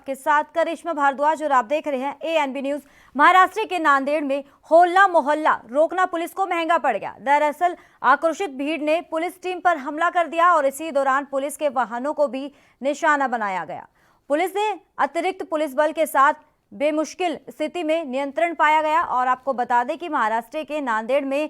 आपके साथ करिश्मा भारद्वाज और आप देख रहे हैं ANB न्यूज। महाराष्ट्र के नांदेड़ में होला मोहल्ला रोकना पुलिस को महंगा पड़ गया। दरअसल आक्रोशित भीड़ ने पुलिस टीम पर हमला कर दिया और इसी दौरान पुलिस के वाहनों को भी निशाना बनाया गया। पुलिस ने अतिरिक्त पुलिस बल के साथ बेमुश्किल स्थिति में नियंत्रण पाया गया। और आपको बता दें कि महाराष्ट्र के नांदेड़ में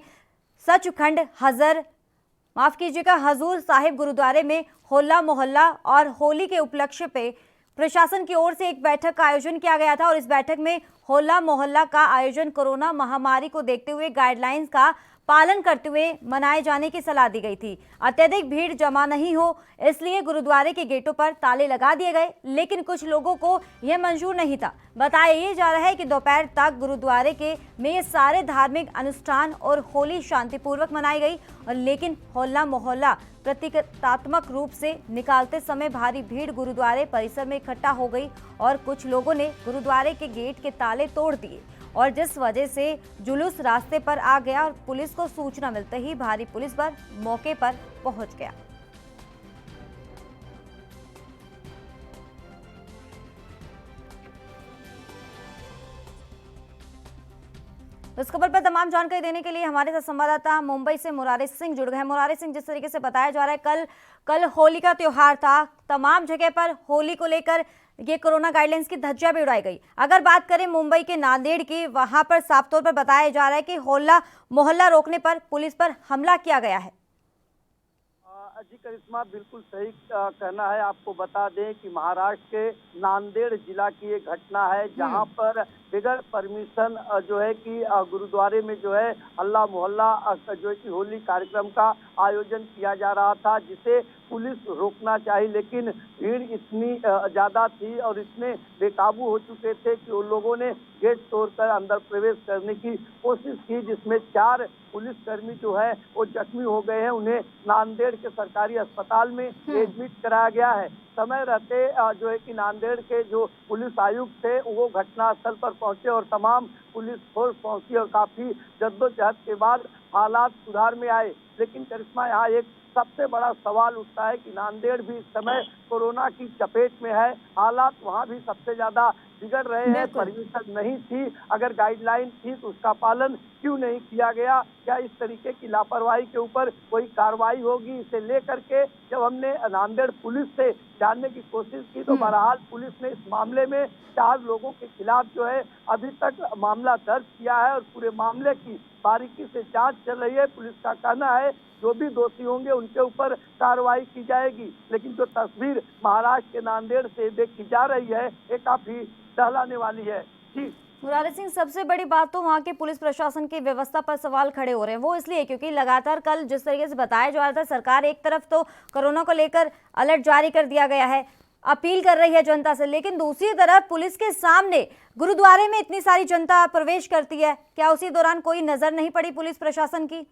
सचखंड हजूर साहिब गुरुद्वारे में होला मोहल्ला और होली के उपलक्ष्य पे प्रशासन की ओर से एक बैठक का आयोजन किया गया था। और इस बैठक में होला मोहल्ला का आयोजन कोरोना महामारी को देखते हुए गाइडलाइंस का पालन करते हुए मनाए जाने की सलाह दी गई थी। अत्यधिक भीड़ जमा नहीं हो इसलिए गुरुद्वारे के गेटों पर ताले लगा दिए गए, लेकिन कुछ लोगों को यह मंजूर नहीं था। बताया ये जा रहा है कि दोपहर तक गुरुद्वारे के में सारे धार्मिक अनुष्ठान और होली शांतिपूर्वक मनाई गई, और लेकिन होला मोहल्ला प्रतीकात्मक रूप से निकालते समय भारी भीड़ गुरुद्वारे परिसर में इकट्ठा हो गई और कुछ लोगों ने गुरुद्वारे के गेट के ताले तोड़ दिए, और जिस वजह से जुलूस रास्ते पर आ गया और पुलिस को सूचना मिलते ही भारी पुलिस बल मौके पर पहुंच गया। इस खबर पर तमाम जानकारी देने के लिए हमारे साथ संवाददाता मुंबई से मुरारी सिंह जुड़ गए। मुरारी सिंह, जिस तरीके से बताया जा रहा है कल होली का त्योहार था, तमाम जगह पर होली को लेकर ये कोरोना गाइडलाइंस की धज्जियां भी उड़ाई गई। अगर बात करें मुंबई के नांदेड़ की, वहां पर साफ तौर पर बताया जा रहा है कि होला मोहल्ला रोकने पर पुलिस पर हमला किया गया है। जी करिश्मा, बिल्कुल सही कहना है। आपको बता दें कि महाराष्ट्र के नांदेड़ जिला की एक घटना है जहां पर बगैर परमिशन जो है कि गुरुद्वारे में जो है हल्ला मोहल्ला जो है कि होली कार्यक्रम का आयोजन किया जा रहा था, जिसे पुलिस रोकना चाहिए, लेकिन भीड़ इतनी ज्यादा थी और इतने बेकाबू हो चुके थे कि उन लोगों ने गेट तोड़कर अंदर प्रवेश करने की कोशिश की, जिसमें 4 पुलिसकर्मी जो है वो जख्मी हो गए हैं। उन्हें नांदेड़ के सरकारी अस्पताल में एडमिट कराया गया है। समय रहते जो है कि नांदेड़ के जो पुलिस आयुक्त थे वो घटनास्थल पर पहुंचे और तमाम पुलिस फोर्स पहुंची और काफी जद्दोजहद के बाद हालात सुधार में आए। लेकिन करिश्मा, यहाँ एक सबसे बड़ा सवाल उठता है कि नांदेड़ भी इस समय कोरोना की चपेट में है। हालात वहाँ भी सबसे ज्यादा बिगड़ रहे हैं। परमिशन नहीं थी, अगर गाइडलाइन थी तो उसका पालन क्यों नहीं किया गया? क्या इस तरीके की लापरवाही के ऊपर कोई कार्रवाई होगी? इसे लेकर के जब हमने नांदेड़ पुलिस से जानने की कोशिश की तो बहरहाल पुलिस ने इस मामले में 4 लोगों के खिलाफ जो है अभी तक मामला दर्ज किया है और पूरे मामले की बारीकी से जांच चल रही है। पुलिस का कहना है जो भी दोषी होंगे उनके ऊपर कार्रवाई की जाएगी। लेकिन जो तस्वीर महाराष्ट्र के नांदेड़ से देखी जा रही है ये काफी सहलाने वाली है। जी मुरारी सिंह, सबसे बड़ी बात तो वहाँ के पुलिस प्रशासन की व्यवस्था पर सवाल खड़े हो रहे हैं। वो इसलिए क्योंकि लगातार कल जिस तरीके से बताया जा रहा था, सरकार एक तरफ तो कोरोना को लेकर अलर्ट जारी कर दिया गया है, अपील कर रही है जनता से, लेकिन दूसरी तरफ पुलिस के सामने गुरुद्वारे में इतनी सारी जनता प्रवेश करती है। क्या उसी दौरान कोई नजर नहीं पड़ी पुलिस प्रशासन की?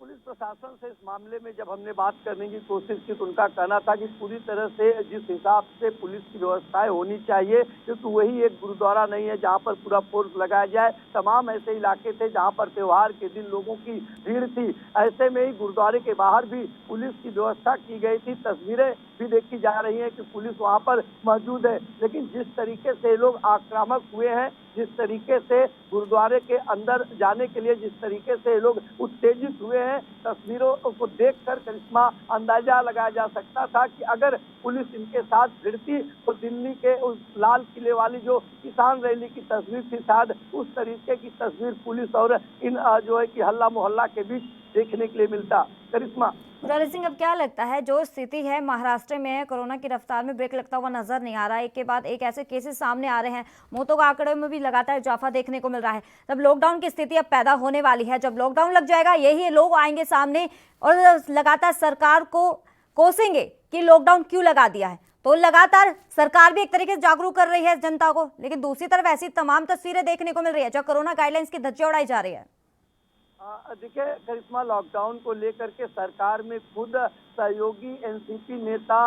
पुलिस प्रशासन से इस मामले में जब हमने बात करने की कोशिश की तो उनका कहना था कि पूरी तरह से जिस हिसाब से पुलिस की व्यवस्थाएं होनी चाहिए, क्योंकि वही एक गुरुद्वारा नहीं है जहां पर पूरा फोर्स लगाया जाए। तमाम ऐसे इलाके थे जहां पर त्योहार के दिन लोगों की भीड़ थी। ऐसे में ही गुरुद्वारे के बाहर भी पुलिस की व्यवस्था की गई थी। तस्वीरें भी देखी जा रही है कि पुलिस वहाँ पर मौजूद है। लेकिन जिस तरीके से लोग आक्रामक हुए हैं, जिस तरीके से गुरुद्वारे के अंदर जाने के लिए जिस तरीके से लोग उत्तेजित हुए हैं, तस्वीरों को देखकर करिश्मा अंदाजा लगाया जा सकता था कि अगर पुलिस इनके साथ भिड़ती तो दिल्ली के उस लाल किले वाली जो किसान रैली की तस्वीर थी, शायद उस तरीके की तस्वीर पुलिस और इन जो है कि हल्ला मोहल्ला के बीच देखने के लिए मिलता। करिश्मा, मुरारी सिंह, अब क्या लगता है जो स्थिति है महाराष्ट्र में है, कोरोना की रफ्तार में ब्रेक लगता हुआ नजर नहीं आ रहा है। एक के बाद एक ऐसे केसेस सामने आ रहे हैं, मौतों का आंकड़े में भी लगातार इजाफा देखने को मिल रहा है। तब लॉकडाउन की स्थिति अब पैदा होने वाली है। जब लॉकडाउन लग जाएगा यही लोग आएंगे सामने और लगातार सरकार को कोसेंगे कि लॉकडाउन क्यों लगा दिया है। तो लगातार सरकार भी एक तरीके से जागरूक कर रही है जनता को, लेकिन दूसरी तरफ ऐसी तमाम तस्वीरें देखने को मिल रही है जब कोरोना गाइडलाइंस की धज्जियां उड़ाई जा रही है। देखिए करिश्मा, लॉकडाउन को लेकर के सरकार में खुद सहयोगी एनसीपी नेता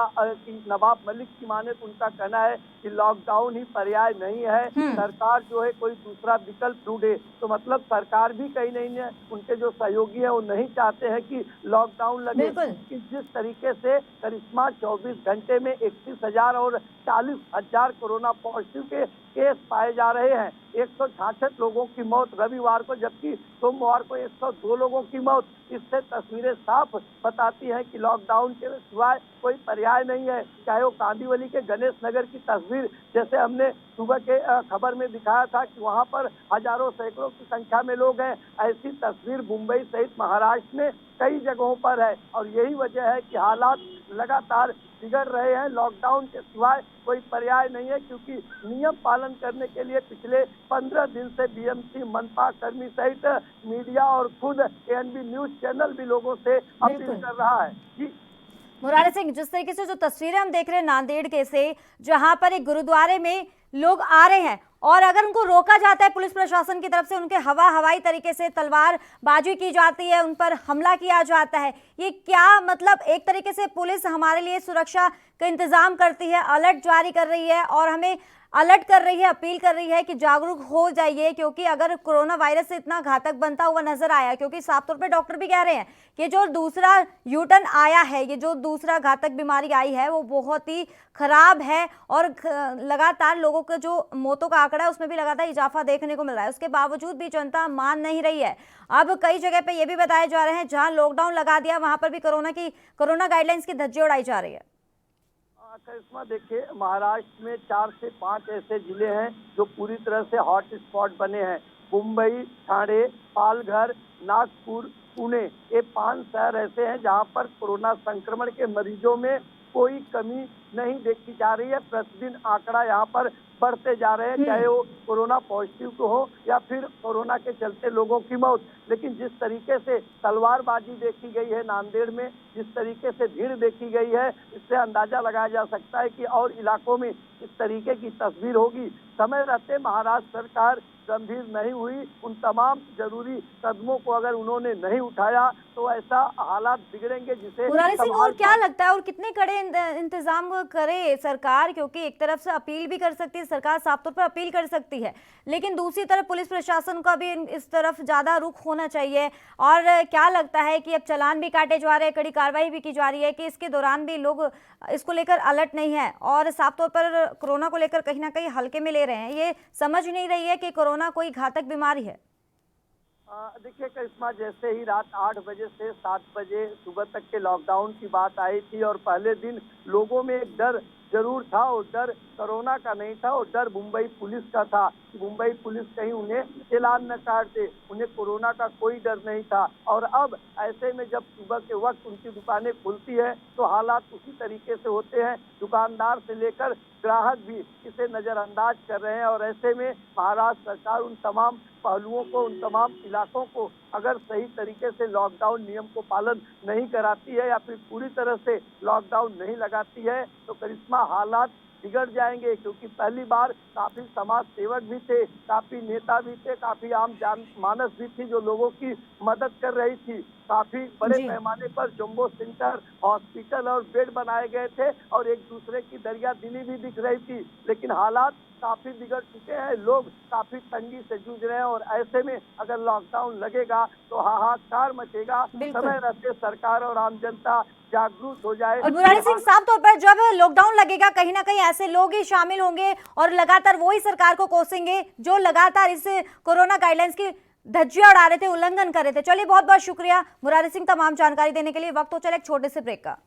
नवाब मलिक की माने तो उनका कहना है कि लॉकडाउन ही पर्याय नहीं है, सरकार जो है कोई दूसरा विकल्प ढूंढे। तो मतलब सरकार भी कहीं नहीं, उनके जो सहयोगी है वो नहीं चाहते हैं कि लॉकडाउन लगे। कि जिस तरीके से करिश्मा 24 घंटे में 31,000 और 40,000 कोरोना पॉजिटिव के केस पाए जा रहे हैं, 166 लोगों की मौत रविवार को, जबकि सोमवार को 102 लोगों की मौत। इससे तस्वीरें साफ बताती हैं कि लॉकडाउन के सिवाय कोई पर्याय नहीं है। चाहे वो कांदीवली के गणेश नगर की तस्वीर, जैसे हमने सुबह के खबर में दिखाया था कि वहां पर हजारों सैकड़ों की संख्या में लोग हैं, ऐसी तस्वीर मुंबई सहित महाराष्ट्र में कई जगहों पर है। और यही वजह है कि हालात लगातार बिगड़ रहे हैं। लॉकडाउन के सिवाय कोई पर्याय नहीं है, क्योंकि नियम पालन करने के लिए पिछले 15 दिन से बीएमसी, मनपा कर्मी सहित मीडिया और खुद एएनबी न्यूज चैनल भी लोगों से अपील कर रहा है। जी मुरारी सिंह, जिस तरीके से जो तस्वीरें हम देख रहे हैं नांदेड़ के से, जहां पर एक गुरुद्वारे में लोग आ रहे हैं और अगर उनको रोका जाता है पुलिस प्रशासन की तरफ से, उनके हवाई तरीके से तलवारबाजी की जाती है, उन पर हमला किया जाता है, ये क्या मतलब एक तरीके से पुलिस हमारे लिए सुरक्षा का इंतजाम करती है, अलर्ट जारी कर रही है और हमें अलर्ट कर रही है, अपील कर रही है कि जागरूक हो जाइए, क्योंकि अगर कोरोना वायरस से इतना घातक बनता हुआ नजर आया, क्योंकि साफ तौर पे डॉक्टर भी कह रहे हैं कि जो दूसरा यूटर्न आया है, ये जो दूसरा घातक बीमारी आई है वो बहुत ही खराब है और लगातार लोगों का जो मौतों का आंकड़ा है उसमें भी लगातार इजाफा देखने को मिल रहा है। उसके बावजूद भी जनता मान नहीं रही है। अब कई जगह पे ये भी बताए जा रहे हैं जहां लॉकडाउन लगा दिया वहां पर भी कोरोना गाइडलाइंस की धज्जी उड़ाई जा रही है। करिश्मा, देखिए महाराष्ट्र में 4 से 5 ऐसे जिले हैं जो पूरी तरह से हॉट स्पॉट बने हैं। मुंबई, ठाणे, पालघर, नागपुर, पुणे, ये 5 शहर ऐसे हैं जहां पर कोरोना संक्रमण के मरीजों में कोई कमी नहीं देखी जा रही है। प्रतिदिन आंकड़ा यहाँ पर बढ़ते जा रहे हैं, चाहे वो कोरोना पॉजिटिव को हो या फिर कोरोना के चलते लोगों की मौत। लेकिन जिस तरीके से तलवारबाजी देखी गई है नांदेड़ में, जिस तरीके से भीड़ देखी गई है, इससे अंदाजा लगाया जा सकता है कि और इलाकों में इस तरीके की तस्वीर होगी। समय रहते महाराष्ट्र सरकार गंभीर नहीं हुई, उन तमाम जरूरी कदमों को अगर उन्होंने नहीं उठाया तो ऐसा हालात बिगड़ेंगे जिसे मुरारी सिंह, और क्या लगता है और कितने कड़े इंतजाम करे सरकार, क्योंकि एक तरफ से अपील भी कर सकती है सरकार, साफ तौर पर अपील कर सकती है, लेकिन दूसरी तरफ पुलिस प्रशासन का भी इस तरफ ज्यादा रुख होना चाहिए। और क्या लगता है कि अब चालान भी काटे जा रहे हैं, कड़ी कार्रवाई भी की जा रही है कि इसके दौरान भी लोग इसको लेकर अलर्ट नहीं है और साफ तौर पर कोरोना को लेकर कहीं ना कहीं हल्के में ले रहे हैं, ये समझ नहीं रही है कि कोरोना कोई घातक बीमारी है। देखिए करिश्मा, जैसे ही रात 8 बजे से 7 बजे सुबह तक के लॉकडाउन की बात आई थी और पहले दिन लोगों में एक डर जरूर था, और डर कोरोना का नहीं था, और डर मुंबई पुलिस का था। मुंबई पुलिस कहीं उन्हें चालान न काट दे, उन्हें कोरोना का कोई डर नहीं था। और अब ऐसे में जब सुबह के वक्त उनकी दुकानें खुलती है तो हालात उसी तरीके से होते हैं। दुकानदार से लेकर ग्राहक भी इसे नजरअंदाज कर रहे हैं और ऐसे में महाराष्ट्र सरकार उन तमाम पहलुओं को, उन तमाम इलाकों को अगर सही तरीके से लॉकडाउन नियम को पालन नहीं कराती है या फिर पूरी तरह से लॉकडाउन नहीं लगाती है तो करिश्मा हालात बिगड़ जाएंगे। क्योंकि पहली बार काफी समाज सेवक भी थे, काफी नेता भी थे, काफी आम मानस भी थी जो लोगों की मदद कर रही थी। काफी बड़े पैमाने पर जम्बो सेंटर, हॉस्पिटल और बेड बनाए गए थे और एक दूसरे की दरिया दिली भी दिख रही थी। लेकिन हालात काफी बिगड़ चुके हैं, लोग काफी तंगी से जूझ रहे हैं और ऐसे में अगर लॉकडाउन लगेगा तो हाहाकार मचेगा। समय रहते सरकार और आम जनता जागरूक हो जाए। और मुरारी सिंह, साफ तौर पर जब लॉकडाउन लगेगा कहीं ना कहीं ऐसे लोग ही शामिल होंगे और लगातार वही सरकार को कोसेंगे जो लगातार इस कोरोना गाइडलाइंस की धज्जियां उड़ा रहे थे, उल्लंघन कर रहे थे। चलिए, बहुत बहुत शुक्रिया मुरारी सिंह तमाम जानकारी देने के लिए। वक्त हो चले एक छोटे से ब्रेक का।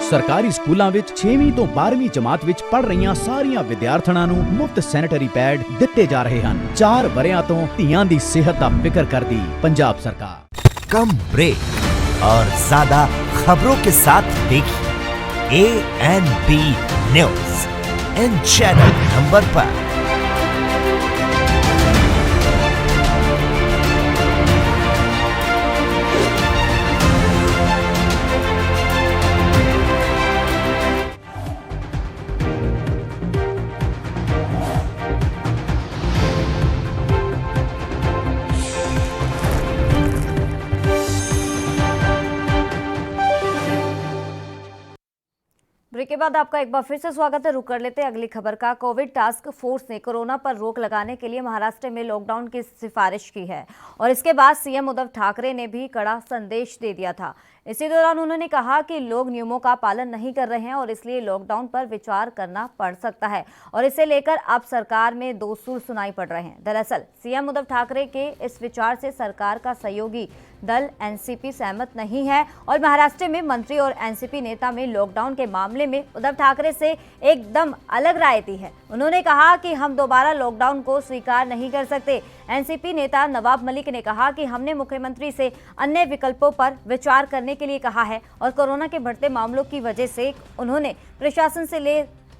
ਸਰਕਾਰੀ ਸਕੂਲਾਂ ਵਿੱਚ 6ਵੀਂ ਤੋਂ 12ਵੀਂ ਜਮਾਤ ਵਿੱਚ ਪੜ ਰਹੀਆਂ ਸਾਰੀਆਂ ਵਿਦਿਆਰਥਣਾਂ ਨੂੰ ਮੁਫਤ ਸੈਨੀਟਰੀ ਪੈਡ ਦਿੱਤੇ ਜਾ ਰਹੇ ਹਨ। 4 ਵਰਿਆਂ ਤੋਂ ਧੀਆਂ ਦੀ ਸਿਹਤ ਦਾ ਫਿਕਰ ਕਰਦੀ ਪੰਜਾਬ ਸਰਕਾਰ। कम ब्रेक और ज्यादा खबरों के साथ देखिए ANB news in channel number पर। ब्रेक के बाद आपका एक बार फिर से स्वागत है। रुक कर लेते हैं अगली खबर का। कोविड टास्क फोर्स ने कोरोना पर रोक लगाने के लिए महाराष्ट्र में लॉकडाउन की सिफारिश की है और इसके बाद सीएम उद्धव ठाकरे ने भी कड़ा संदेश दे दिया था। इसी दौरान उन्होंने कहा कि लोग नियमों का पालन नहीं कर रहे हैं और इसलिए लॉकडाउन पर विचार करना पड़ सकता है और इसे लेकर अब सरकार में दो सुर सुनाई पड़ रहे हैं। दरअसल सीएम उद्धव ठाकरे के इस विचार से सरकार का सहयोगी दल एनसीपी सहमत नहीं है और महाराष्ट्र में मंत्री और एनसीपी नेता में लॉकडाउन के मामले में उद्धव ठाकरे से एकदम अलग राय दी है। उन्होंने कहा कि हम दोबारा लॉकडाउन को स्वीकार नहीं कर सकते। एनसीपी नेता नवाब मलिक ने कहा कि हमने मुख्यमंत्री से अन्य विकल्पों पर विचार करने के लिए कहा है और कोरोना के बढ़ते मामलों की वजह से उन्होंने प्रशासन से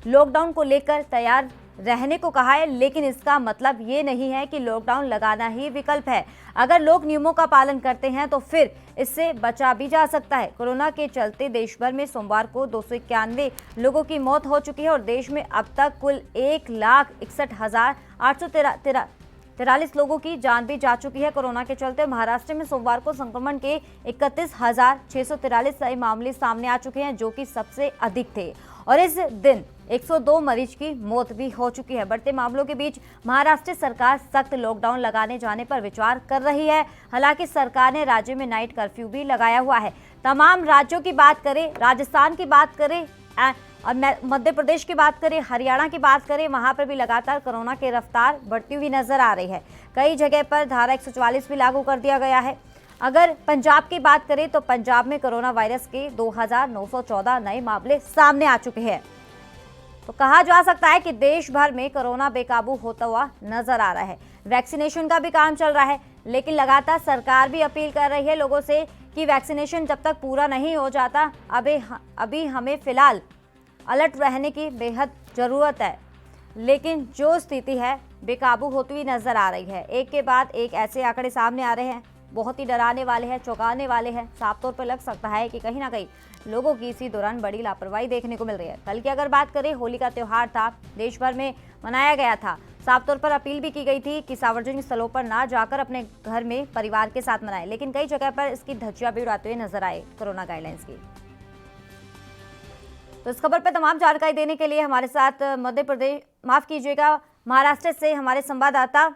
लॉकडाउन को लेकर तैयार रहने को कहा है, लेकिन इसका मतलब ये नहीं है कि लॉकडाउन लगाना ही विकल्प है। अगर लोग नियमों का पालन करते हैं तो फिर इससे बचा भी जा सकता है। कोरोना के चलते देश भर में सोमवार को 291 लोगों की मौत हो चुकी है और देश में अब तक कुल 1,61,843 लोगों की जान भी जा चुकी है। कोरोना के चलते महाराष्ट्र में सोमवार को संक्रमण के 31,643 नए मामले सामने आ चुके हैं, जो कि सबसे अधिक थे और इस दिन 102 मरीज की मौत भी हो चुकी है। बढ़ते मामलों के बीच महाराष्ट्र सरकार सख्त लॉकडाउन लगाने जाने पर विचार कर रही है। हालांकि सरकार ने राज्य में नाइट कर्फ्यू भी लगाया हुआ है। तमाम राज्यों की बात करें, राजस्थान की बात करें और मध्य प्रदेश की बात करें, हरियाणा की बात करें, वहां पर भी लगातार कोरोना की रफ्तार बढ़ती हुई नजर आ रही है। कई जगह पर धारा 144 भी लागू कर दिया गया है। अगर पंजाब की बात करें तो पंजाब में कोरोना वायरस के 2,914 नए मामले सामने आ चुके हैं। तो कहा जा सकता है कि देश भर में कोरोना बेकाबू होता हुआ नजर आ रहा है। वैक्सीनेशन का भी काम चल रहा है, लेकिन लगातार सरकार भी अपील कर रही है लोगों से कि वैक्सीनेशन जब तक पूरा नहीं हो जाता अभी हमें फिलहाल अलर्ट रहने की बेहद ज़रूरत है। लेकिन जो स्थिति है बेकाबू होती हुई नजर आ रही है। एक के बाद एक ऐसे आंकड़े सामने आ रहे हैं, बहुत ही डराने वाले हैं, चौंकाने वाले हैं। साफ तौर पर लग सकता है कि कहीं ना कहीं लोगों की इसी दौरान बड़ी लापरवाही देखने को मिल रही है। कल की अगर बात करें, होली का त्यौहार था, देश भर में मनाया गया था। साफ तौर पर अपील भी की गई थी कि सार्वजनिक स्थलों पर ना जाकर अपने घर में परिवार के साथ मनाएं, लेकिन कई जगह पर इसकी धज्जियां भी उड़ाते हुए नजर आए कोरोना गाइडलाइंस की। तो इस खबर पर तमाम जानकारी देने के लिए हमारे साथ महाराष्ट्र से हमारे संवाददाता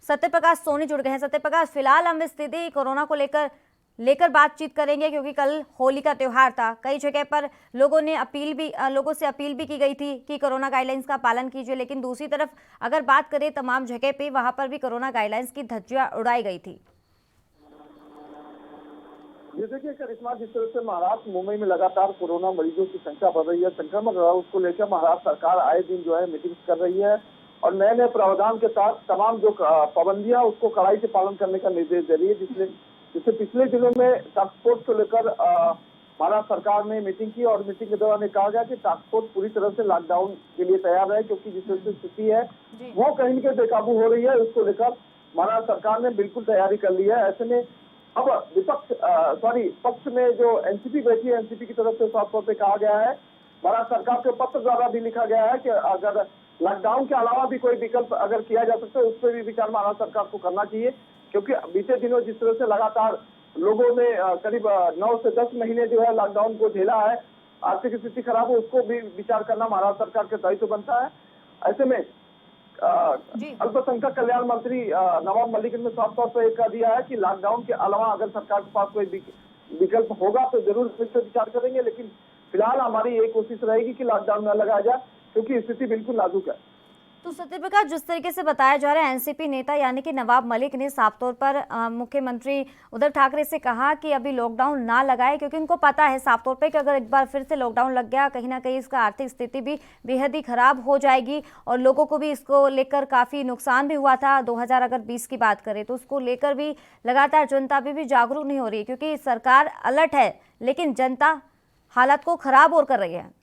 सत्यप्रकाश सोनी जुड़ गए हैं। सत्यप्रकाश, फिलहाल हम स्थिति कोरोना को लेकर बातचीत करेंगे, क्योंकि कल होली का त्यौहार था। कई जगह पर लोगों से अपील भी की गई थी कि कोरोना गाइडलाइंस का पालन कीजिए, लेकिन दूसरी तरफ अगर बात करें तमाम जगह पे, वहां पर भी कोरोना गाइडलाइंस की धज्जियां उड़ाई गई थी। जैसे कि करिश्मा, जिस तरह से महाराष्ट्र मुंबई में लगातार कोरोना मरीजों की संख्या बढ़ रही है, संक्रमण रहा, उसको लेकर महाराष्ट्र सरकार आए दिन जो है मीटिंग्स कर रही है और नए नए प्रावधान के साथ तमाम जो पाबंदियां उसको कड़ाई से पालन करने का निर्देश दे रही है। जिससे पिछले दिनों में टास्क फोर्स को लेकर महाराष्ट्र सरकार ने मीटिंग की और मीटिंग के दौरान कहा गया कि टास्क फोर्स पूरी तरह से लॉकडाउन के लिए तैयार है, क्योंकि जिस तरह से स्थिति है वो कहीं न कहीं बेकाबू हो रही है। उसको लेकर महाराष्ट्र सरकार ने बिल्कुल तैयारी कर ली है। ऐसे में अब पक्ष में जो एनसीपी बैठी है, एनसीपी की तरफ से साफ तौर पर कहा गया है, महाराष्ट्र सरकार के पत्र द्वारा भी लिखा गया है कि अगर लॉकडाउन के अलावा भी कोई विकल्प अगर किया जा सकता है, उस पर भी विचार महाराष्ट्र सरकार को करना चाहिए, क्योंकि बीते दिनों जिस तरह से लगातार लोगों ने करीब 9 से 10 महीने जो है लॉकडाउन को झेला है, आर्थिक स्थिति खराब हो, उसको भी विचार करना महाराष्ट्र सरकार के दायित्व बनता है। ऐसे में अल्पसंख्यक कल्याण मंत्री नवाब मलिक ने साफ तौर पर कह दिया है कि लॉकडाउन के अलावा अगर सरकार के पास कोई विकल्प होगा तो जरूर इस पर विचार करेंगे, लेकिन फिलहाल हमारी ये कोशिश रहेगी कि लॉकडाउन न लगाया जाए, क्योंकि स्थिति बिल्कुल नाजुक है। तो सत्यप्रकाश, जिस तरीके से बताया जा रहा है, एनसीपी नेता यानी कि नवाब मलिक ने साफ तौर पर मुख्यमंत्री उद्धव ठाकरे से कहा कि अभी लॉकडाउन ना लगाए, क्योंकि उनको पता है साफ तौर पर कि अगर एक बार फिर से लॉकडाउन लग गया, कहीं ना कहीं इसका आर्थिक स्थिति भी बेहद ही खराब हो जाएगी और लोगों को भी इसको लेकर काफ़ी नुकसान भी हुआ था। 2020 की बात करें तो उसको लेकर भी लगातार जनता भी जागरूक नहीं हो रही, क्योंकि सरकार अलर्ट है लेकिन जनता हालात को खराब और कर रही है।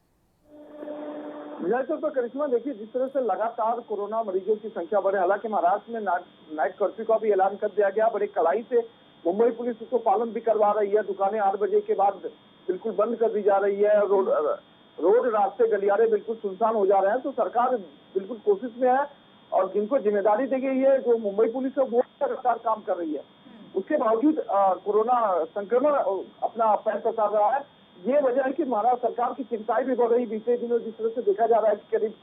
तो करिश्मा, देखिए जिस तरह से लगातार कोरोना मरीजों की संख्या बढ़े, हालांकि महाराष्ट्र में नाइट कर्फ्यू का भी ऐलान कर दिया गया, बड़े कड़ाई से मुंबई पुलिस उसको पालन भी करवा रही है। दुकानें 8 बजे के बाद बिल्कुल बंद कर दी जा रही है, रोड रास्ते गलियारे बिल्कुल सुनसान हो जा रहे हैं। तो सरकार बिल्कुल कोशिश में है और जिनको जिम्मेदारी दी गई है, जो मुंबई पुलिस है, वो लगातार काम कर रही है। उसके बावजूद कोरोना संक्रमण अपना पैर पसार रहा है। ये वजह है कि महाराष्ट्र सरकार की चिंताएं भी बढ़ रही बीते दिनों। जिस तरह से देखा जा रहा है कि करीब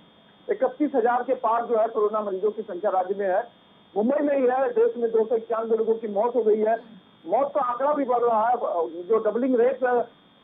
31,000 के पार जो है कोरोना मरीजों की संख्या राज्य में है। मुंबई में ही है, देश में 291 लोगों की मौत हो गई है। मौत का आंकड़ा भी बढ़ रहा है, जो डबलिंग रेट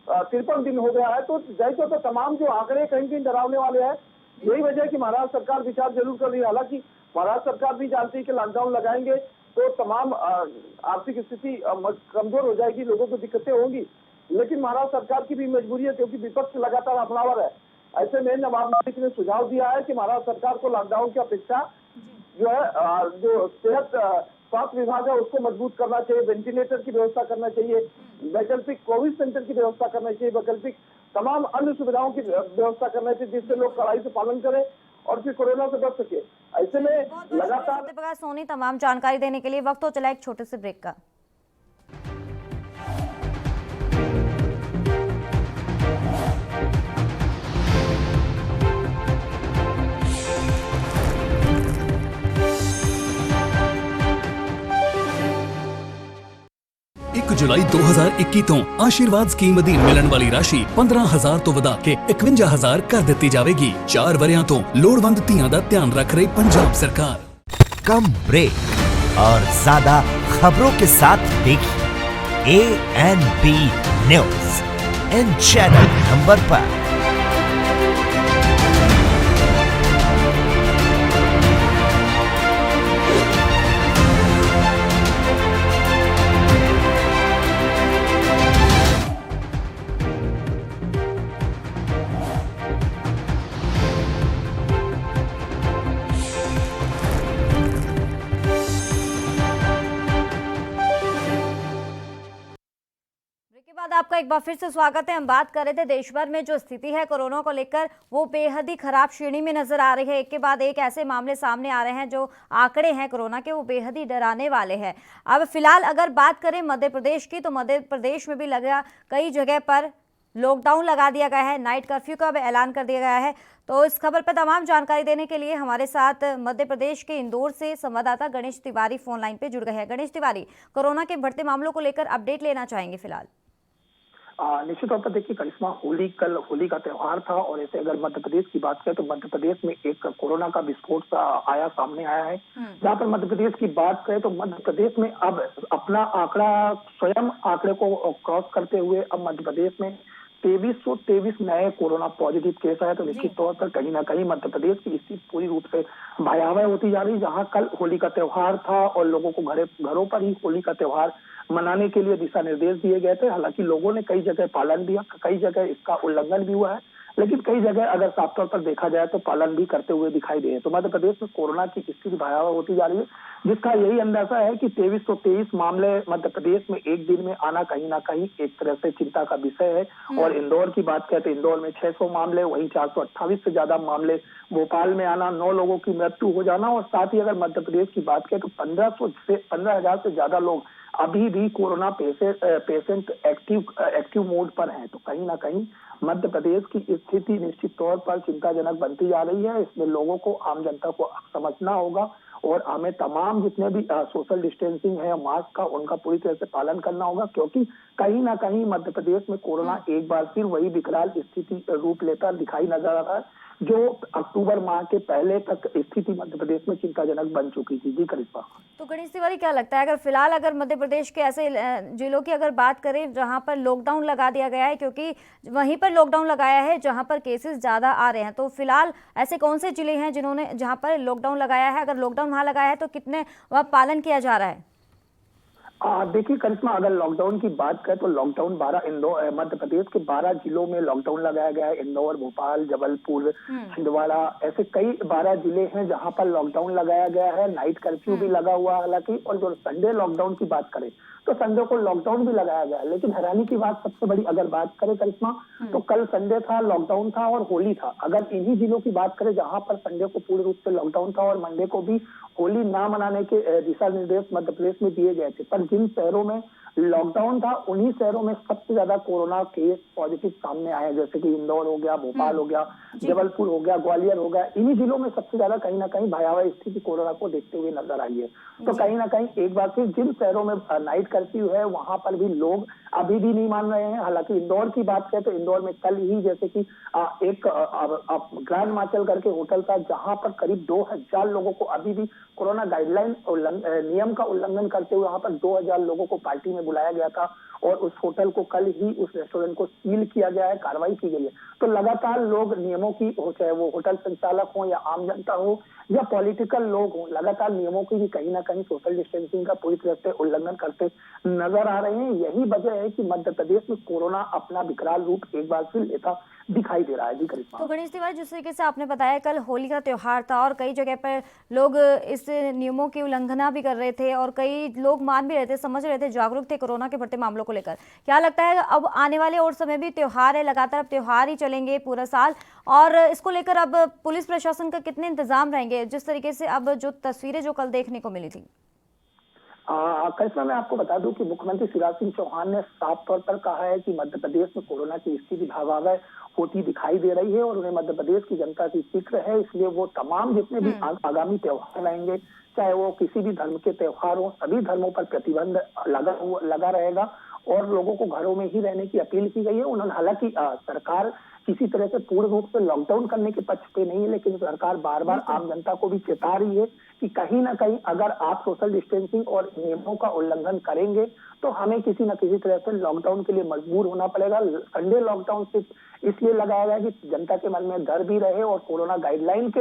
53 दिन हो गया है। तो जैसे तो तमाम जो आंकड़े कहीं कहीं डरावने वाले हैं। यही वजह है कि महाराष्ट्र सरकार विचार जरूर कर रही है। हालांकि महाराष्ट्र सरकार भी जानती है कि लॉकडाउन लगाएंगे तो तमाम आर्थिक स्थिति कमजोर हो जाएगी, लोगों को दिक्कतें होंगी। लेकिन महाराष्ट्र सरकार की भी मजबूरी है, क्योंकि विपक्ष लगातार हमलावर है। ऐसे में नवाब मलिक ने सुझाव दिया है कि महाराष्ट्र सरकार को लॉकडाउन की अपेक्षा जो है जो स्वास्थ्य विभाग है उसको मजबूत करना चाहिए, वेंटिलेटर की व्यवस्था करना चाहिए, वैकल्पिक कोविड सेंटर की व्यवस्था करना चाहिए, वैकल्पिक तमाम अन्य सुविधाओं की व्यवस्था करना चाहिए, जिससे लोग कड़ाई से पालन करें और फिर कोरोना से बच सके। ऐसे में लगातार सत्यप्रकाश सोनी तमाम जानकारी देने के लिए। वक्त तो चला एक छोटे से ब्रेक का। जुलाई 2021 ਤੋਂ ਆਸ਼ੀਰਵਾਦ ਸਕੀਮ ਅਧੀਨ ਮਿਲਣ ਵਾਲੀ ਰਾਸ਼ੀ 15,000 ਤੋਂ ਵਧਾ ਕੇ 51,000 ਕਰ ਦਿੱਤੀ ਜਾਵੇਗੀ। 4 ਵਰਿਆਂ ਤੋਂ ਲੋੜਵੰਦ ਧੀਆਂ ਦਾ ਧਿਆਨ ਰੱਖ ਰਹੀ ਪੰਜਾਬ ਸਰਕਾਰ। कम ब्रेक और ज्यादा खबरों के साथ देखिए ANB news in channel number पर। बाद आपका एक बार फिर से स्वागत है। हम बात कर रहे थे देश भर में जो स्थिति है कोरोना को लेकर, वो बेहद ही खराब श्रेणी में नजर आ रही है। एक के बाद एक ऐसे मामले सामने आ रहे हैं, जो आंकड़े हैं कोरोना के वो बेहद ही डराने वाले हैं। अब फिलहाल अगर बात करें मध्य प्रदेश की, तो मध्य प्रदेश में भी लगा कई जगह पर लॉकडाउन लगा दिया गया है, नाइट कर्फ्यू का भी ऐलान कर दिया गया है। तो इस खबर पर तमाम जानकारी देने के लिए हमारे साथ मध्य प्रदेश के इंदौर से संवाददाता गणेश तिवारी फोन लाइन पे जुड़ गए हैं। गणेश तिवारी, कोरोना के बढ़ते मामलों को लेकर अपडेट लेना चाहेंगे फिलहाल? निश्चित तौर पर देखिए करिश्मा, कल होली का त्योहार था और ऐसे अगर मध्य प्रदेश की बात करें तो मध्य प्रदेश में एक कोरोना का विस्फोट सामने आया है। जहां पर मध्य प्रदेश की बात करें तो मध्य प्रदेश में अब अपना आंकड़ा स्वयं आंकड़े को क्रॉस करते हुए अब मध्य प्रदेश में 2323 नए कोरोना पॉजिटिव केस है। तो निश्चित तौर पर कहीं ना कहीं मध्य प्रदेश की स्थिति पूरी रूप से भयावह होती जा रही है। जहां कल होली का त्योहार था और लोगों को घरों पर ही होली का त्योहार मनाने के लिए दिशा निर्देश दिए गए थे। हालांकि लोगों ने कई जगह पालन किया, कई जगह इसका उल्लंघन भी हुआ है, लेकिन कई जगह अगर साफ तौर पर देखा जाए तो पालन भी करते हुए दिखाई दे। तो मध्य प्रदेश में कोरोना की स्थिति भयावह होती जा रही है, जिसका यही अंदाजा है कि 2323 मामले मध्य प्रदेश में एक दिन में आना कहीं ना कहीं एक तरह से चिंता का विषय है। और इंदौर की बात करें तो इंदौर में 600 मामले, वहीं 428 से ज्यादा मामले भोपाल में आना, 9 लोगों की मृत्यु हो जाना। और साथ ही अगर मध्य प्रदेश की बात करें तो 15,000 से ज्यादा लोग अभी भी कोरोना पेशेंट एक्टिव मोड पर हैं। तो कहीं ना कहीं मध्य प्रदेश की स्थिति निश्चित तौर पर चिंताजनक बनती जा रही है। इसमें लोगों को, आम जनता को समझना होगा और हमें तमाम जितने भी सोशल डिस्टेंसिंग है, मास्क का, उनका पूरी तरह से पालन करना होगा, क्योंकि कहीं ना कहीं मध्य प्रदेश में कोरोना एक बार फिर वही विकराल स्थिति रूप लेता दिखाई नजर आ रहा है, जो अक्टूबर माह के पहले तक स्थिति मध्य प्रदेश में चिंताजनक बन चुकी थी। जी करिश्मा। तो गणेश तिवारी, क्या लगता है अगर मध्य प्रदेश के ऐसे जिलों की अगर बात करें जहां पर लॉकडाउन लगा दिया गया है, क्योंकि वहीं पर लॉकडाउन लगाया है जहां पर केसेस ज्यादा आ रहे हैं, तो फिलहाल ऐसे कौन से जिले हैं जहां पर लॉकडाउन लगाया है? अगर लॉकडाउन वहां लगाया है तो कितने वहां पालन किया जा रहा है? देखिए करिश्मा, अगर लॉकडाउन की बात करें तो लॉकडाउन मध्य प्रदेश के 12 जिलों में लॉकडाउन लगाया गया है। इंदौर, भोपाल, जबलपुर, छिंदवाड़ा, ऐसे कई 12 जिले हैं जहां पर लॉकडाउन लगाया गया है। नाइट कर्फ्यू भी लगा हुआ है हालांकि। और जो संडे लॉकडाउन की बात करें तो संडे को लॉकडाउन भी लगाया गया है। लेकिन हैरानी की बात सबसे बड़ी अगर बात करें करिश्मा, तो कल संडे था, लॉकडाउन था और होली था। अगर इन्हीं जिलों की बात करें जहां पर संडे को पूर्ण रूप से लॉकडाउन था और मंडे को भी होली ना मनाने के दिशा निर्देश मध्य प्रदेश में दिए गए थे, पर जिन शहरों में लॉकडाउन था, उन्हीं शहरों में सबसे ज्यादा कोरोना केस पॉजिटिव सामने आए, जैसे कि इंदौर हो गया, भोपाल हो गया, जबलपुर हो गया, ग्वालियर हो गया। इन्हीं जिलों में सबसे ज्यादा कहीं ना कहीं भयावह स्थिति कोरोना को देखते हुए नजर आई है। तो कहीं ना कहीं एक बार फिर जिन शहरों में नाइट कर्फ्यू है वहां पर भी लोग अभी भी नहीं मान रहे हैं। हालांकि इंदौर की बात करें तो इंदौर में कल ही जैसे कि एक ग्रैंड मार्चल करके होटल था, जहां पर करीब 2000 लोगों को अभी भी कोरोना गाइडलाइन नियम का उल्लंघन करते हुए वहां पर 2000 लोगों को पार्टी में बुलाया गया था और उस होटल को कल ही उस रेस्टोरेंट को सील किया गया है, कार्रवाई की गई है। तो लगातार लोग नियमों की हो, चाहे वो होटल संचालक हो या आम जनता हो या पॉलिटिकल लोग हो, लगातार नियमों की भी कहीं ना कहीं सोशल डिस्टेंसिंग का पूरी तरह से उल्लंघन करते नजर आ रहे हैं। यही वजह है कि मध्य प्रदेश में कोरोना अपना विकराल रूप एक बार फिर लेता दिखाई दे रहा है। जी करिश्मा। तो गणेश तिवारी, जिस तरीके से आपने बताया कल होली का त्योहार था और कई जगह पर लोग इस नियमों की उल्लंघना भी कर रहे थे और कई लोग मान भी रहे थे, समझ रहे थे, जागरूक थे कोरोना के बढ़ते मामलों को लेकर। क्या लगता है अब आने वाले और समय भी त्योहार है, लगातार अब त्योहार ही चलेंगे पूरा साल, और इसको लेकर अब पुलिस प्रशासन का कितने इंतजाम रहेंगे, जिस तरीके से अब जो तस्वीरें जो कल देखने को मिली थी? करिश्मा, मैं आपको बता दूं कि मुख्यमंत्री शिवराज सिंह चौहान ने साफ तौर पर कहा है कि मध्य प्रदेश में कोरोना की स्थिति भयावह होती दिखाई दे रही है और उन्हें मध्य प्रदेश की जनता की फिक्र है। इसलिए वो तमाम जितने भी आगामी त्योहार रहेंगे, चाहे वो किसी भी धर्म के त्योहार हो, सभी धर्मों पर प्रतिबंध लगा रहेगा और लोगों को घरों में ही रहने की अपील की गई है। उन्होंने, हालांकि सरकार किसी तरह से पूर्ण रूप से लॉकडाउन करने के पक्ष पे नहीं है, लेकिन सरकार बार बार आम जनता को भी चेता रही है कि कहीं ना कहीं अगर आप सोशल डिस्टेंसिंग और नियमों का उल्लंघन करेंगे तो हमें किसी न किसी तरह से लॉकडाउन के लिए मजबूर होना पड़ेगा। संडे लॉकडाउन सिर्फ इसलिए लगाया गया कि जनता के मन में डर भी रहे और कोरोना गाइडलाइन के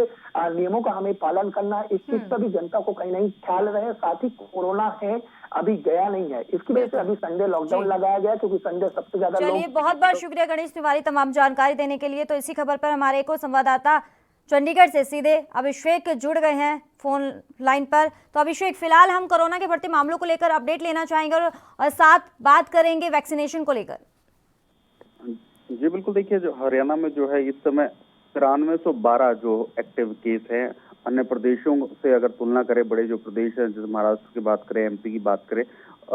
नियमों का हमें पालन करना है, इस चीज पर भी जनता को कहीं नहीं ख्याल रहे। साथ ही कोरोना है अभी गया नहीं है, इसकी वजह से अभी संडे लॉकडाउन लगाया गया, क्योंकि संडे सबसे ज्यादा। चलिए, बहुत बहुत शुक्रिया गणेश तिवारी तमाम जानकारी देने के लिए। तो इसी खबर पर हमारे एक और संवाददाता चंडीगढ़ से सीधे अभिषेक जुड़ गए हैं फोन लाइन पर। तो अभिषेक, फिलहाल हम कोरोना के बढ़ते मामलों को लेकर अपडेट लेना चाहेंगे और साथ बात करेंगे वैक्सीनेशन को लेकर। जी बिल्कुल, देखिए जो हरियाणा में जो है इस समय 9312 जो एक्टिव केस हैं। अन्य प्रदेशों से अगर तुलना करें, बड़े जो प्रदेश हैं जैसे महाराष्ट्र की बात करें, एमपी की बात करें,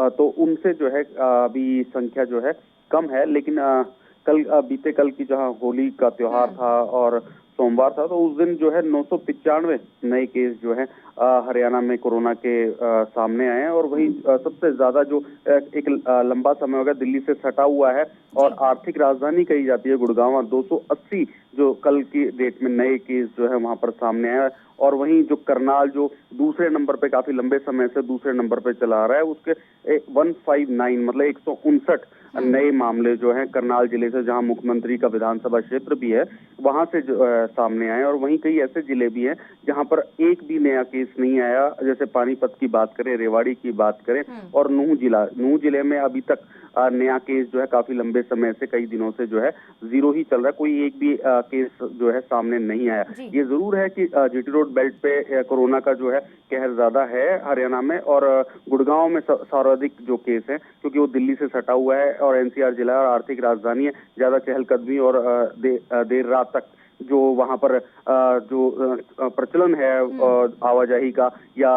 तो उनसे जो है अभी संख्या जो है कम है। लेकिन बीते कल की जहां होली का त्योहार था और सोमवार था, तो उस दिन जो है 995 नए केस जो है हरियाणा में कोरोना के सामने आए हैं। और वही सबसे ज्यादा जो एक लंबा समय हो गया दिल्ली से सटा हुआ है और आर्थिक राजधानी कही जाती है गुड़गांव, 280 जो कल की डेट में नए केस जो है वहां पर सामने आया। और वहीं जो करनाल जो दूसरे नंबर पे काफी लंबे समय से दूसरे नंबर पे चला आ रहा है, उसके 159 मतलब 159 नए मामले जो हैं करनाल जिले से, जहां मुख्यमंत्री का विधानसभा क्षेत्र भी है, वहां से सामने आए। और वहीं कई ऐसे जिले भी हैं जहां पर एक भी नया केस नहीं आया, जैसे पानीपत की बात करें, रेवाड़ी की बात करें और नूह जिले में अभी तक नया केस जो है काफी लंबे समय से, कई दिनों से जो है जीरो ही चल रहा है, कोई एक भी केस जो है सामने नहीं आया। ये जरूर है कि जीटी रोड बेल्ट पे कोरोना का जो है कहर ज्यादा है हरियाणा में, और गुड़गांव में सर्वाधिक जो केस है, क्योंकि वो दिल्ली से सटा हुआ है और एनसीआर जिला और आर्थिक राजधानी है, ज्यादा चहलकदमी और देर रात तक जो वहां पर जो प्रचलन है आवाजाही का या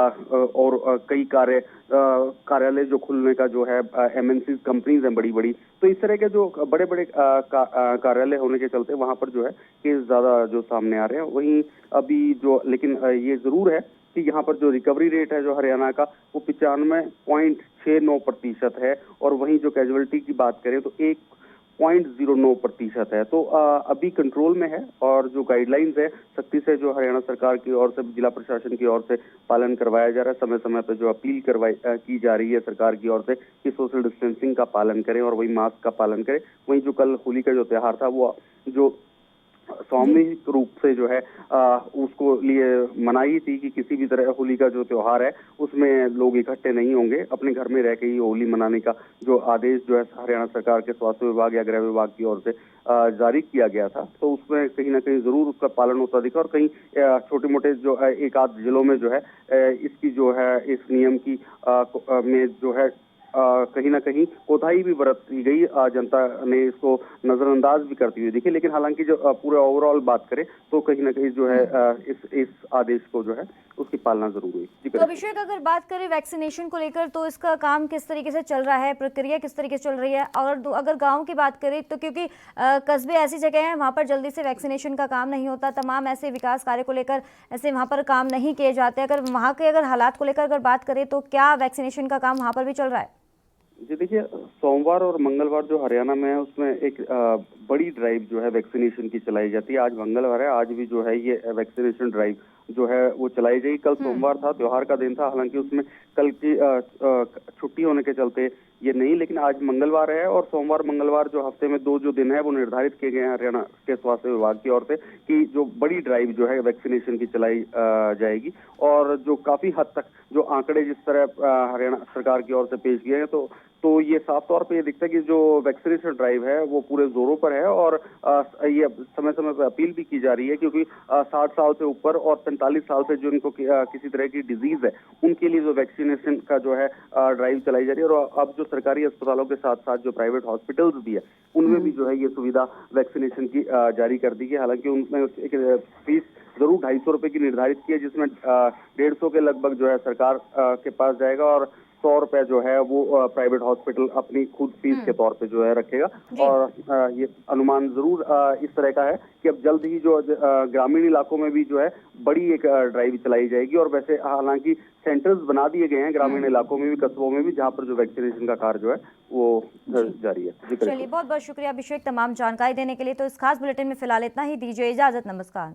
और कई कार्यालय जो खुलने का जो है, एमएनसी कंपनीज हैं बड़ी बड़ी, तो इस तरह के जो बड़े बड़े कार्यालय होने के चलते वहां पर जो है केस ज्यादा जो सामने आ रहे हैं। वहीं अभी जो, लेकिन ये जरूर है कि यहाँ पर जो रिकवरी रेट है जो हरियाणा का, वो 95.69% है। और वहीं जो कैजुअलिटी की बात करें तो 1.09% है। तो अभी कंट्रोल में है और जो गाइडलाइंस है सख्ती से जो हरियाणा सरकार की ओर से, जिला प्रशासन की ओर से पालन करवाया जा रहा है। समय समय पर जो अपील की जा रही है सरकार की ओर से कि सोशल डिस्टेंसिंग का पालन करें और वही मास्क का पालन करें। वहीं जो कल होली का जो त्योहार था, वो जो सामूहिक रूप से जो है उसको लिए मनाई थी कि किसी भी तरह होली का जो त्योहार है उसमें लोग इकट्ठे नहीं होंगे, अपने घर में रह के ही होली मनाने का जो आदेश जो है हरियाणा सरकार के स्वास्थ्य विभाग या गृह विभाग की ओर से जारी किया गया था। तो उसमें कहीं ना कहीं जरूर उसका पालन होता दिखा। और कहीं छोटे मोटे जो है एक आध जिलों में जो है इसकी जो है इस नियम की में जो है कहीं ना कहीं कोताही भी बरती गई, जनता ने इसको नजरअंदाज भी करती हुई देखी। लेकिन हालांकि जो पूरे ओवरऑल बात करें तो कहीं ना कहीं जो है इस आदेश को जो है उसकी पालना जरूर हुई। जी तो अभिषेक, अगर बात करें वैक्सीनेशन को लेकर तो इसका काम किस तरीके से चल रहा है, प्रक्रिया किस तरीके से चल रही है? और अगर गांव की बात करें तो क्योंकि कस्बे ऐसी जगह हैं वहां पर जल्दी से वैक्सीनेशन का काम नहीं होता, तमाम ऐसे विकास कार्य को लेकर ऐसे वहां पर काम नहीं किए जाते, अगर वहां के अगर हालात को लेकर अगर बात करें तो क्या वैक्सीनेशन का काम वहां पर भी चल रहा है? जी देखिए, सोमवार और मंगलवार जो हरियाणा में है उसमें एक बड़ी ड्राइव जो है वैक्सीनेशन की चलाई जाती है। आज मंगलवार है, आज भी जो है ये वैक्सीनेशन ड्राइव जो है वो चलाई जाएगी। कल सोमवार था, त्योहार का दिन था, हालांकि उसमें कल की छुट्टी होने के चलते ये नहीं, लेकिन आज मंगलवार है और सोमवार मंगलवार जो हफ्ते में 2 जो दिन है वो निर्धारित किए गए हैं हरियाणा के स्वास्थ्य विभाग की ओर से कि जो बड़ी ड्राइव जो है वैक्सीनेशन की चलाई जाएगी। और जो काफी हद तक जो आंकड़े जिस तरह हरियाणा सरकार की ओर से पेश किए हैं तो ये साफ तौर पे ये दिखता है कि जो वैक्सीनेशन ड्राइव है वो पूरे जोरों पर है। और ये समय समय पर अपील भी की जा रही है, क्योंकि 60 साल से ऊपर और 45 साल से जो इनको किसी तरह की डिजीज है उनके लिए जो वैक्सीनेशन का जो है ड्राइव चलाई जा रही है। और अब जो सरकारी अस्पतालों के साथ साथ जो प्राइवेट हॉस्पिटल्स भी है उनमें भी जो है ये सुविधा वैक्सीनेशन की जारी कर दी गई। हालांकि उनमें एक फीस जरूर 250 रुपए की निर्धारित की है, जिसमें 150 के लगभग जो है सरकार के पास जाएगा और 100 रुपए जो है वो प्राइवेट हॉस्पिटल अपनी खुद फीस के तौर पे जो है रखेगा। और ये अनुमान जरूर इस तरह का है कि अब जल्द ही जो ग्रामीण इलाकों में भी जो है बड़ी एक ड्राइव चलाई जाएगी। और वैसे हालांकि सेंटर्स बना दिए गए हैं ग्रामीण इलाकों में भी, कस्बों में भी, जहां पर जो वैक्सीनेशन का कार्य जो है वो जारी है। चलिए, बहुत बहुत शुक्रिया अभिषेक तमाम जानकारी देने के लिए। तो इस खास बुलेटिन में फिलहाल इतना ही, दीजिए इजाजत, नमस्कार।